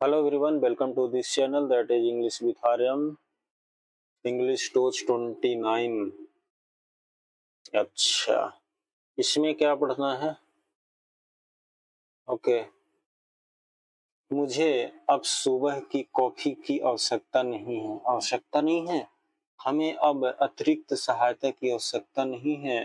Hello everyone, welcome to this channel that is English with Aryam, English Touch 29। अच्छा, इसमें क्या पढ़ना है? ओके, मुझे अब सुबह की कॉफी की आवश्यकता नहीं है। आवश्यकता नहीं है, हमें अब अतिरिक्त सहायता की आवश्यकता नहीं है।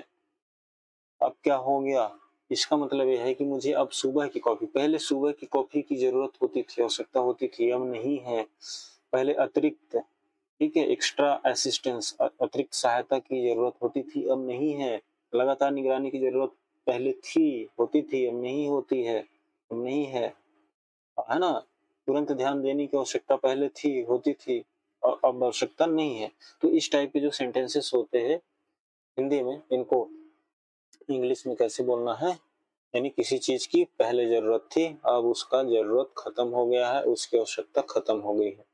अब क्या हो गया? इसका मतलब यह है कि मुझे अब सुबह की कॉफी, पहले सुबह की कॉफी की जरूरत होती थी, आवश्यकता होती थी, अब नहीं है। पहले अतिरिक्त, ठीक है, एक्स्ट्रा असिस्टेंस, अतिरिक्त सहायता की जरूरत होती थी, अब नहीं है। लगातार निगरानी की जरूरत पहले थी, होती थी, अब नहीं होती है, अब नहीं है ना। तुरंत ध्यान देने की आवश्यकता पहले थी, होती थी, और अब आवश्यकता नहीं है। तो इस टाइप के जो सेंटेंसेस होते हैं हिंदी में, इनको इंग्लिश में कैसे बोलना है? यानी किसी चीज की पहले जरूरत थी, अब उसका जरूरत खत्म हो गया है, उसकी आवश्यकता खत्म हो गई है।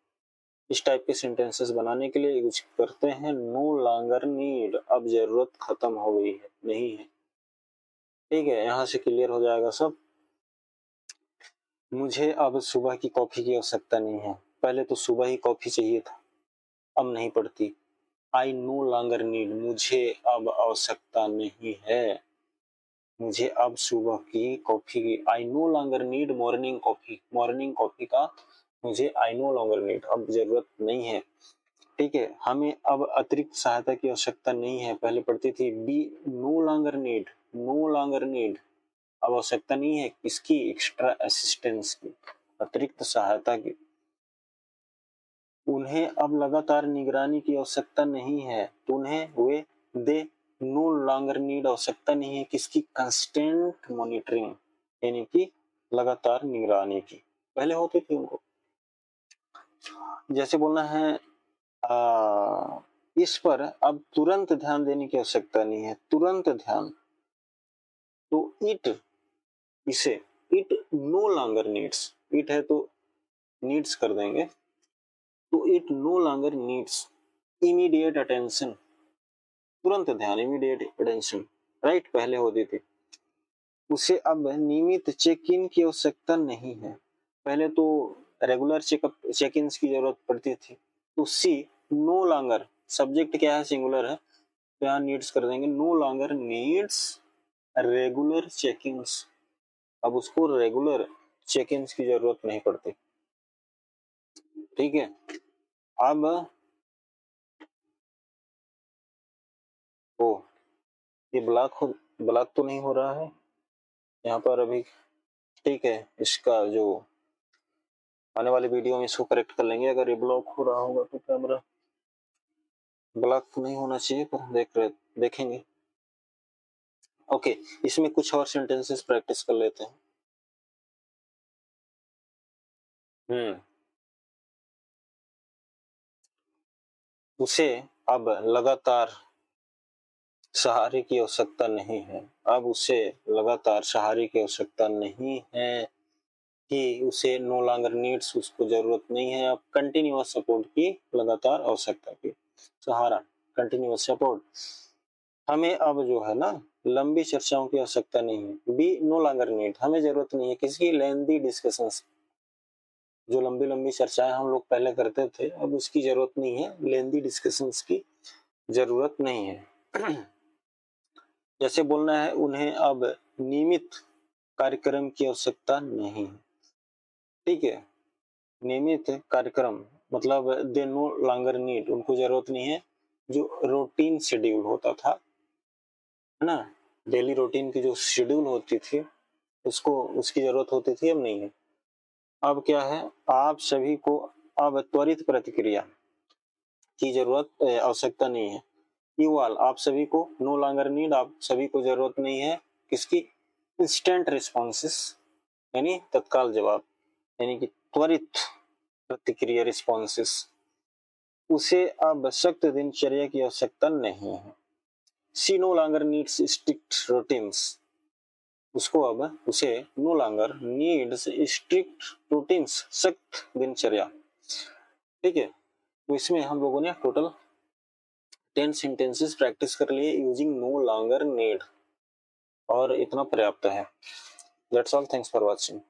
इस टाइप के सेंटेंसेस बनाने के लिए यूज करते हैं नो लॉन्गर नीड, अब जरूरत खत्म हो गई है, नहीं है। ठीक है, यहां से क्लियर हो जाएगा सब। मुझे अब सुबह की कॉफी की आवश्यकता नहीं है। पहले तो सुबह ही कॉफी चाहिए था, अब नहीं पड़ती। आई नो लॉन्गर नीड, मुझे अब आवश्यकता नहीं है। मुझे अब सुबह की कॉफी की, I know longer need morning coffee, morning coffee का मुझे आई नो लॉन्गर नीड अब जरूरत नहीं है। ठीक है, हमें अब अतिरिक्त सहायता की आवश्यकता नहीं है, पहले पढ़ती थी be no longer need, no longer need, अब आवश्यकता नहीं है किसकी? एक्स्ट्रा असिस्टेंस की, अतिरिक्त सहायता की। उन्हें अब लगातार निगरानी की आवश्यकता नहीं है, तो उन्हें वे दे नो लॉन्गर नीड, आवश्यकता नहीं है किसकी? कंस्टेंट मॉनिटरिंग, यानी कि लगातार निगरानी की, पहले होती थी उनको। जैसे बोलना है इस पर अब तुरंत ध्यान देने की आवश्यकता नहीं है, तुरंत ध्यान। तो इट, इसे, it no longer needs, it है तो नीड्स कर देंगे, तो it no longer needs immediate attention, तुरंत ध्यान, इमीडिएट अटेंशन, राइट, पहले होती थी। उसे अब नियमित चेक इन की आवश्यकता नहीं है, पहले तो रेगुलर चेकअप, चेक इन की जरूरत पड़ती थी। तो सी नो लॉन्गर, सब्जेक्ट क्या है? सिंगुलर है, तो यहाँ नीड्स कर देंगे, no longer needs regular check-ins, अब उसको रेगुलर चेक-इन्स की जरूरत नहीं पड़ती। ठीक है, अब ओ ये ब्लॉक तो नहीं हो रहा है यहाँ पर अभी। ठीक है, इसका जो आने वाली वीडियो में इसको करेक्ट कर लेंगे। अगर ये ब्लॉक हो रहा होगा तो कैमरा ब्लॉक तो नहीं होना चाहिए, पर देखेंगे। ओके, इसमें कुछ और सेंटेंसेस प्रैक्टिस कर लेते हैं। उसे अब लगातार सहारे की आवश्यकता नहीं है, अब उसे लगातार सहारे की आवश्यकता नहीं है, कि उसे नो लॉन्गर नीड्स, उसको जरूरत नहीं है अब कंटिन्यूअस सपोर्ट की, लगातार आवश्यकता की, सहारा, कंटिन्यूअस सपोर्ट। हमें अब जो है ना लंबी चर्चाओं की आवश्यकता नहीं है, बी नो लॉन्गर नीड, हमें जरूरत नहीं है किसी लेंदी डिस्कशंस, जो लंबी लंबी चर्चाएं हम लोग पहले करते थे, अब उसकी जरूरत नहीं है, लेंदी डिस्कशंस की जरूरत नहीं है। जैसे बोलना है उन्हें अब नियमित कार्यक्रम की आवश्यकता नहीं है। ठीक है, नियमित कार्यक्रम मतलब दे नो लॉन्गर नीड, उनको जरूरत नहीं है जो रूटीन शेड्यूल होता था, है ना, डेली रूटीन की जो शेड्यूल होती थी उसको, उसकी जरूरत होती थी, अब नहीं है। अब क्या है? आप सभी को अब त्वरित प्रतिक्रिया की जरूरत, आवश्यकता नहीं है। इवाल, आप सभी को, नो लॉन्गर नीड, आप सभी को जरूरत नहीं है किसकी? इंस्टेंट रिस्पॉन्सेस, यानी तत्काल जवाब, यानी कि त्वरित प्रतिक्रिया, रिस्पॉन्सेस। उसे अब सख्त दिनचर्या की आवश्यकता नहीं है। She no longer needs strict routines, उसको अब, उसे no longer needs strict routines, सख्त दिनचर्या। ठीक है, तो इसमें हम लोगों ने टोटल 10 सेंटेंसेस प्रैक्टिस कर लिए यूजिंग नो लॉन्गर नीड, और इतना पर्याप्त है। That's all, thanks for watching.